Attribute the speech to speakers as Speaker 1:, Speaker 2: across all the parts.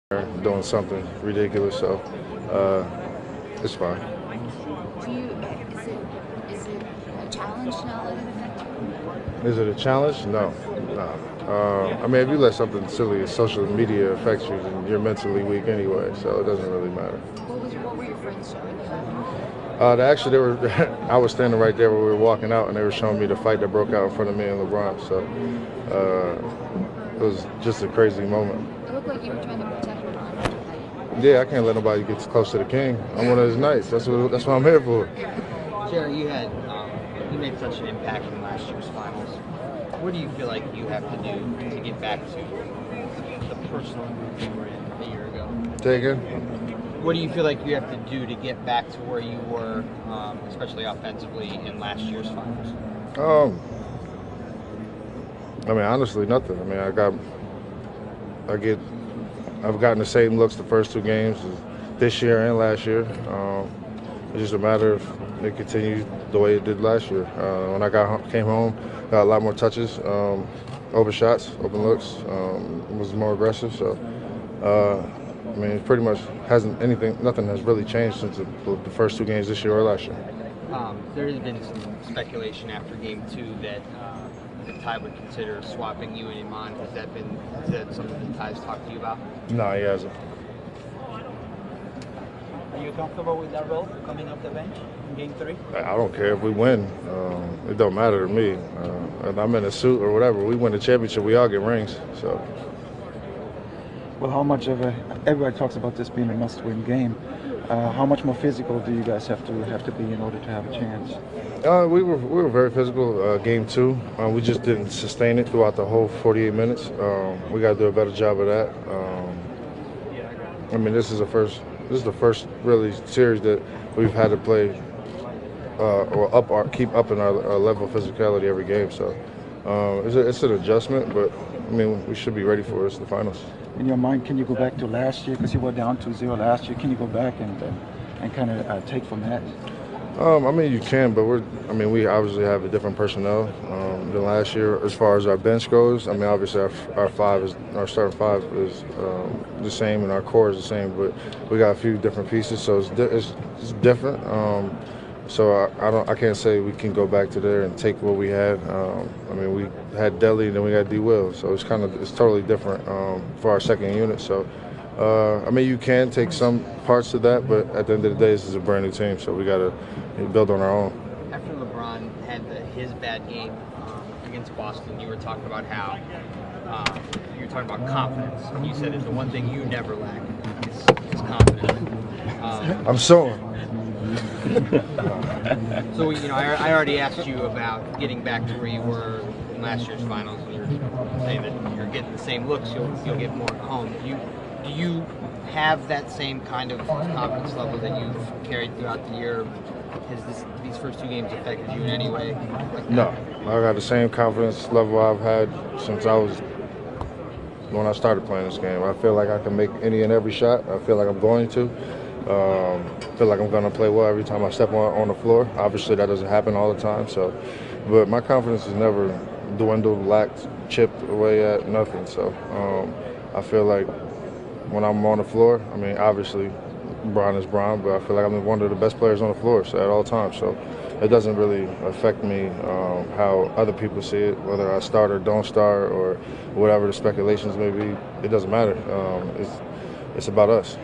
Speaker 1: doing something ridiculous, so it's fine.
Speaker 2: Is it a challenge to not let it affect you?
Speaker 1: Is it a challenge? No, no. I mean, if you let something silly as social media affect you, then you're mentally weak anyway, so it doesn't really matter.
Speaker 2: What were your friends showing you?
Speaker 1: They were. I was standing right there where we were walking out, and they were showing me the fight that broke out in front of me and LeBron. So it was just a crazy moment.
Speaker 2: It looked like you were trying to protect LeBron.
Speaker 1: Yeah, I can't let nobody get close to the king. I'm one of his knights. That's what I'm here for.
Speaker 3: Jerry, you made such an impact in last year's finals. What do you feel like you have to do to get back to the personal group you were in a year ago?
Speaker 1: Say again?
Speaker 3: What do you feel like you have to do to get back to where you were, especially offensively, in last year's finals?
Speaker 1: I mean, honestly, nothing. I mean, I've gotten the same looks the first two games this year and last year. It's just a matter of it continues the way it did last year. When I came home, got a lot more touches, open shots, open looks, was more aggressive. So, I mean, it pretty much nothing has really changed since the first two games this year or last year.
Speaker 3: There has been some speculation after game two that Ty would consider swapping you and Iman. Has that something that Ty's talked to you about?
Speaker 1: No, he hasn't.
Speaker 4: Are you comfortable with that role coming off the bench in game three?
Speaker 1: I don't care if we win. It don't matter to me. And I'm in a suit or whatever. We win the championship, we all get rings. So.
Speaker 5: Well, how much of everybody talks about this being a must-win game. How much more physical do you guys have to be in order to have a chance?
Speaker 1: We were very physical. Game two, we just didn't sustain it throughout the whole 48 minutes. We got to do a better job of that. I mean, this is the first really series that we've had to play or keep up in our level of physicality every game. So it's an adjustment, but I mean, we should be ready for it. It's the finals.
Speaker 5: In your mind, can you go back to last year? Because you were down 2-0 last year. Can you go back and kind of take from that?
Speaker 1: I mean, you can, but we obviously have a different personnel than last year as far as our bench goes. I mean, obviously our starting five is the same and our core is the same, but we got a few different pieces, so it's different. So I can't say we can go back to there and take what we had. I mean, we had Delhi and then we got D. Will, so it's totally different for our second unit. So I mean, you can take some parts of that, but at the end of the day, this is a brand new team, so we got to build on our own.
Speaker 3: After LeBron had his bad game against Boston, you were talking about how confidence. And you said it's the one thing you never lack is confidence.
Speaker 1: I'm sore.
Speaker 3: So I already asked you about getting back to where you were in last year's finals, and you're saying that you're getting the same looks. You'll get more at home. Do you have that same kind of confidence level that you've carried throughout the year? Has these first two games affected you in any way?
Speaker 1: No, I got the same confidence level I've had since when I started playing this game. I feel like I can make any and every shot. I feel like I'm going to. I feel like I'm going to play well every time I step on the floor. Obviously, that doesn't happen all the time. But my confidence has never dwindled, lacked, chipped away at nothing. So I feel like when I'm on the floor, I mean, obviously, Bron is Bron, but I feel like I'm one of the best players on the floor at all times. So it doesn't really affect me how other people see it, whether I start or don't start or whatever the speculations may be. It doesn't matter. It's about us.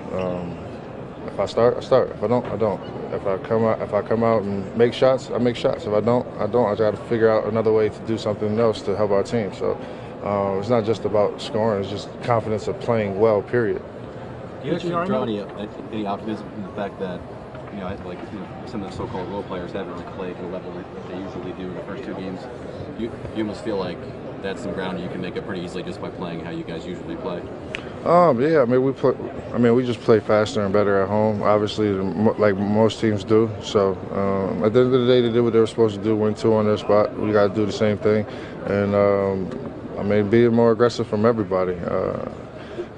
Speaker 1: If I start, I start. If I don't, I don't. If I come out and make shots, I make shots. If I don't, I don't. I got to figure out another way to do something else to help our team. So it's not just about scoring. It's just confidence of playing well, period.
Speaker 6: Do you actually draw any optimism from the fact that some of the so-called role players haven't really played to the level that they usually do in the first two games? You almost feel like that's some ground you can make up pretty easily just by playing how you guys usually play.
Speaker 1: Yeah, I mean, we just play faster and better at home. Obviously, like most teams do. So at the end of the day, they did what they were supposed to do, win two on their spot. We got to do the same thing, and I mean, being more aggressive from everybody.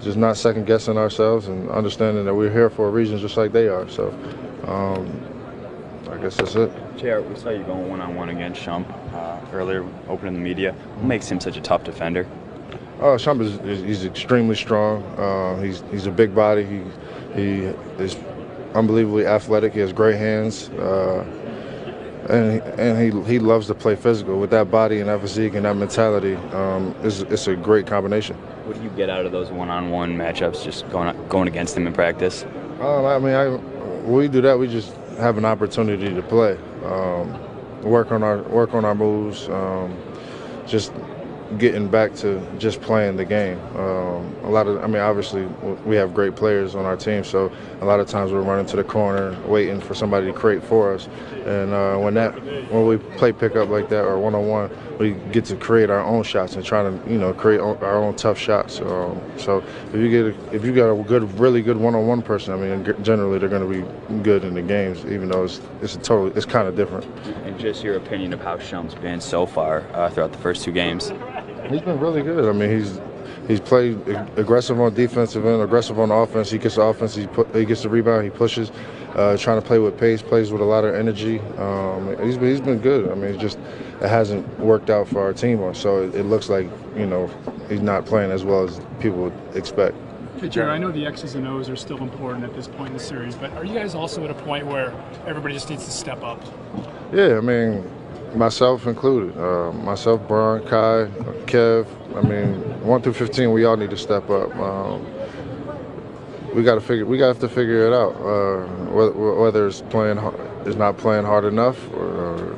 Speaker 1: Just not second guessing ourselves and understanding that we're here for a reason, just like they are. So I guess that's it.
Speaker 7: Jared, we saw you going one-on-one against Shump earlier, opening the media. What makes him such a tough defender?
Speaker 1: Shump he's extremely strong. He's a big body. He is unbelievably athletic. He has great hands, and he loves to play physical. With that body and that physique and that mentality, it's a great combination.
Speaker 7: What do you get out of those one-on-one matchups, just going against him in practice?
Speaker 1: When we do that, we just have an opportunity to play, work on our moves, just getting back to just playing the game. Obviously we have great players on our team, so a lot of times we're running to the corner, waiting for somebody to create for us. And when we play pickup like that or one-on-one, we get to create our own shots and try to create our own tough shots. So if you got a really good one-on-one person, generally they're going to be good in the games, even though it's kind of different.
Speaker 7: And just your opinion of how Shump's been so far throughout the first 2 games.
Speaker 1: He's been really good. He's played aggressive on defensive end, aggressive on offense. He gets the offense. He gets the rebound. He pushes, trying to play with pace. Plays with a lot of energy. He's been good. It hasn't worked out for our team, so it looks like he's not playing as well as people would expect.
Speaker 8: Hey, Jerry, I know the X's and O's are still important at this point in the series, but are you guys also at a point where everybody just needs to step up?
Speaker 1: Yeah, myself included. Myself, Bron, Kai, Kev. 1 through 15, we all need to step up. We have to figure it out. Whether it's not playing hard enough, or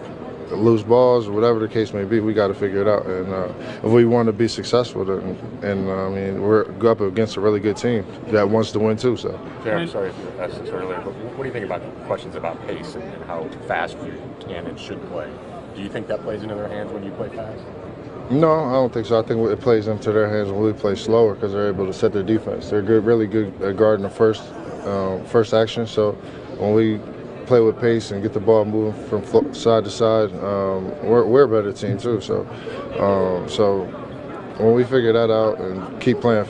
Speaker 1: loose balls, or whatever the case may be, we got to figure it out. And if we want to be successful, we're up against a really good team that wants to win too. So.
Speaker 9: Jerry, I'm sorry if you asked this earlier, but what do you think about questions about pace and how fast you can and should play? Do you think that plays into their hands when you play fast?
Speaker 1: No, I don't think so. I think it plays into their hands when we play slower because they're able to set their defense. They're really good at guarding the first action. So when we play with pace and get the ball moving from side to side, we're a better team too. So when we figure that out and keep playing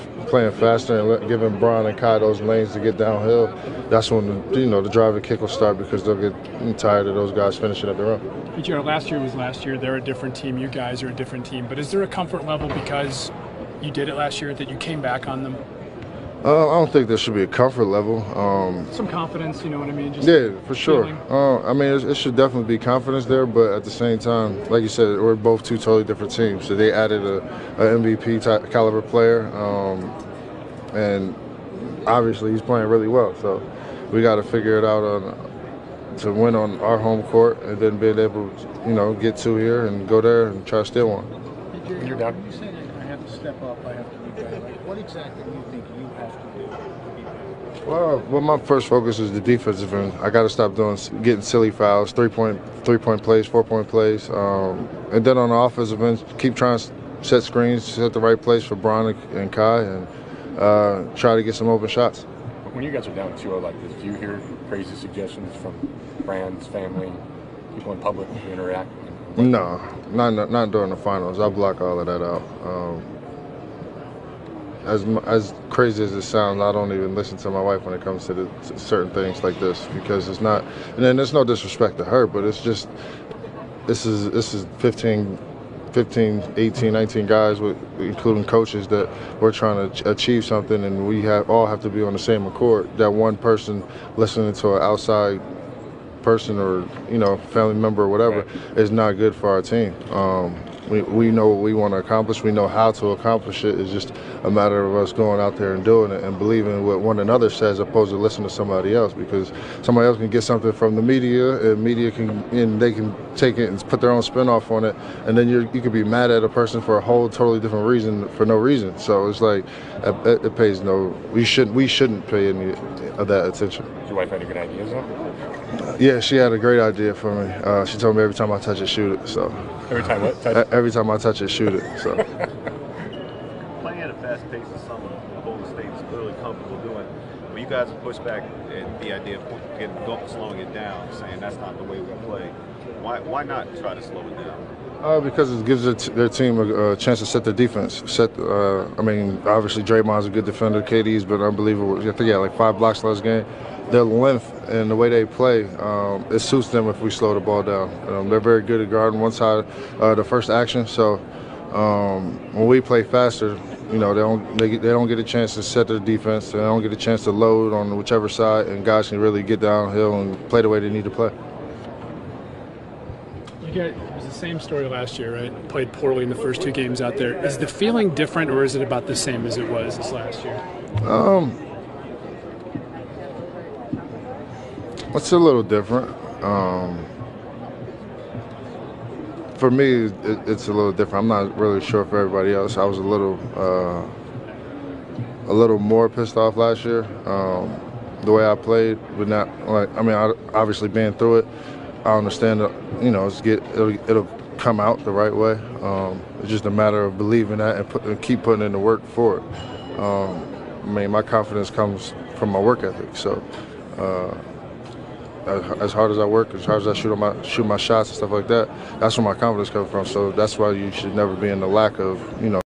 Speaker 1: faster and giving Bron and Kai those lanes to get downhill, that's when the drive and kick will start because they'll get tired of those guys finishing at the rim.
Speaker 8: Hey, Jared, last year was last year. They're a different team. You guys are a different team. But is there a comfort level because you did it last year that you came back on them?
Speaker 1: I don't think there should be a comfort level.
Speaker 8: Some confidence, you know what I mean? Just
Speaker 1: yeah, for sure. It should definitely be confidence there, but at the same time, like you said, we're both 2 totally different teams. So they added a MVP type caliber player, and obviously he's playing really well. So we got to figure it out to win on our home court, and then being able to, get 2 here and go there and try to steal one.
Speaker 8: When you're down, you say that I have to step up, I have to be better. What exactly do you think you have to do to be better?
Speaker 1: Well, my first focus is the defensive end. I got to stop getting silly fouls, three-point plays, 4-point plays, and then on the offensive end, keep trying to set screens, set the right place for Bron and Kai, and try to get some open shots.
Speaker 9: When you guys are down 2-0 like this, do you hear crazy suggestions from friends, family, people in public who interact?
Speaker 1: No, not during the finals. I block all of that out. As crazy as it sounds, I don't even listen to my wife when it comes to certain things like this because it's not. And then there's no disrespect to her, but it's just this is 15, 18, 19 guys, including coaches, that we're trying to achieve something, and we all have to be on the same accord. That one person listening to an outside person or family member or whatever is not good for our team. We know what we want to accomplish. We know how to accomplish it. It's just a matter of us going out there and doing it and believing what one another says, opposed to listening to somebody else. Because somebody else can get something from the media, and they can take it and put their own spin off on it, and then you could be mad at a person for a whole totally different reason for no reason. So it's like it pays no. We shouldn't pay any of that attention.
Speaker 9: Does your wife have any good ideas though?
Speaker 1: Yeah, she had a great idea for me. She told me every time I touch it, shoot it. So
Speaker 9: every time what? Touch it?
Speaker 1: Every time I touch it, shoot it. So
Speaker 10: playing at a fast pace is something Golden State is clearly comfortable doing. When you guys push back at the idea of slowing it down, saying that's not the way we play, why not try to slow it down?
Speaker 1: Because it gives their team a chance to set their defense. Obviously Draymond's a good defender. KD's been unbelievable. I think he had like 5 blocks last game. Their length and the way they play, it suits them if we slow the ball down. They're very good at guarding one side, the first action. So when we play faster, you know, they don't get a chance to set their defense. They don't get a chance to load on whichever side, and guys can really get downhill and play the way they need to play.
Speaker 8: It was the same story last year, right? Played poorly in the first 2 games out there. Is the feeling different, or is it about the same as it was this last year?
Speaker 1: It's a little different. For me, it's a little different. I'm not really sure for everybody else. I was a little more pissed off last year. The way I played, but not like obviously being through it, I understand that, you know, it'll come out the right way. It's just a matter of believing that and keep putting in the work for it. My confidence comes from my work ethic. So as hard as I work, as hard as I shoot my shots and stuff like that, that's where my confidence comes from. So that's why you should never be in the lack of, you know,